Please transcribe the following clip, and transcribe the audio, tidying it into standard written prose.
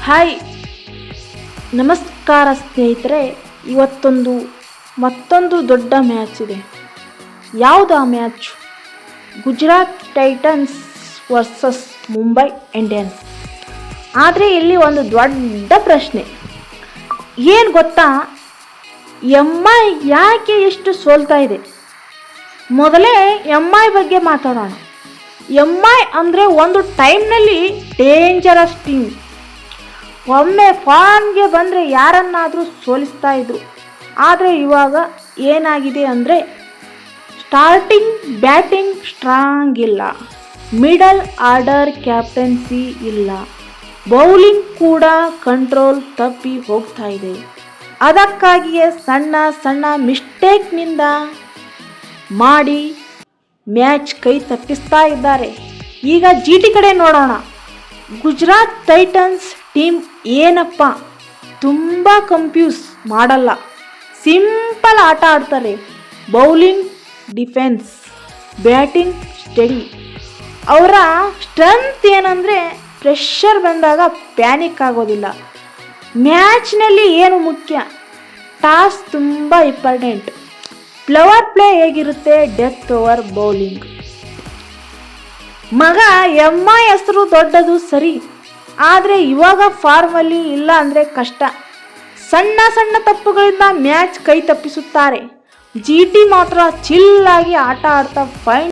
Hi, ನಮಸ್ಕಾರ ಸ್ನೇಹಿತರೆ. ಮತ್ತೊಂದು ದೊಡ್ಡ ಮ್ಯಾಚ್ ಇದೆ. ಯಾವುದು ಆ match? Gujarat Titans versus Mumbai Indians. ಆದರೆ ಇಲ್ಲಿ ಒಂದು ದೊಡ್ಡ ಪ್ರಶ್ನೆ ಏನು ಗೊತ್ತಾ? ಎಂ.ಐ ಯಾಕೆ ಎಷ್ಟು ಸೋಲ್ತಾ ಇದೆ? ಮೊದಲೇ ಎಂ.ಐ ಬಗ್ಗೆ ಮಾತಾಡೋಣ. ಎಂ.ಐ ಅಂದರೆ ಒಂದು ಟೈಮ್ನಲ್ಲಿ ಡೇಂಜರಸ್ ಟೀಮ್. ಒಮ್ಮೆ ಫಾರ್ಮ್ಗೆ ಬಂದರೆ ಯಾರನ್ನಾದರೂ ಸೋಲಿಸ್ತಾ ಇದ್ರು. ಆದರೆ ಇವಾಗ ಏನಾಗಿದೆ ಅಂದರೆ ಸ್ಟಾರ್ಟಿಂಗ್ ಬ್ಯಾಟಿಂಗ್ ಸ್ಟ್ರಾಂಗ್ ಇಲ್ಲ, ಮಿಡಲ್ ಆರ್ಡರ್ ಕ್ಯಾಪ್ಟನ್ಸಿ ಇಲ್ಲ, ಬೌಲಿಂಗ್ ಕೂಡ ಕಂಟ್ರೋಲ್ ತಪ್ಪಿ ಹೋಗ್ತಾ ಇದೆ. ಅದಕ್ಕಾಗಿಯೇ ಸಣ್ಣ ಸಣ್ಣ ಮಿಸ್ಟೇಕ್ನಿಂದ ಮಾಡಿ ಮ್ಯಾಚ್ ಕೈ ತಪ್ಪಿಸ್ತಾ ಇದ್ದಾರೆ. ಈಗ ಜಿಟಿ ಕಡೆ ನೋಡೋಣ. ಗುಜರಾತ್ ಟೈಟನ್ಸ್ ಟೀಮ್ ಏನಪ್ಪ, ತುಂಬ ಕಂಪ್ಯೂಸ್ ಮಾಡಲ್ಲ, ಸಿಂಪಲ್ ಆಟ ಆಡ್ತಾರೆ. Bowling defence, batting study. ಅವರ ಸ್ಟ್ರೆಂತ್ ಏನಂದರೆ ಪ್ರೆಷರ್ ಬಂದಾಗ ಪ್ಯಾನಿಕ್ ಆಗೋದಿಲ್ಲ. ಮ್ಯಾಚ್ನಲ್ಲಿ ಏನು ಮುಖ್ಯ? ಟಾಸ್ ತುಂಬ ಇಂಪಾರ್ಟೆಂಟ್. ಫ್ಲವರ್ ಪ್ಲೇ ಹೇಗಿರುತ್ತೆ? Death over bowling. ಮಗ ಎಂ.ಐ ಹೆಸರು ದೊಡ್ಡದು ಸರಿ, ಆದರೆ ಇವಾಗ ಫಾರ್ಮಲ್ಲಿ ಇಲ್ಲ ಅಂದರೆ ಕಷ್ಟ. ಸಣ್ಣ ಸಣ್ಣ ತಪ್ಪುಗಳಿಂದ ಮ್ಯಾಚ್ ಕೈ ತಪ್ಪಿಸುತ್ತಾರೆ. ಜಿಟಿ ಮಾತ್ರ ಚಿಲ್ಲಾಗಿ ಆಟ ಆಡ್ತಾ ಫೈನ್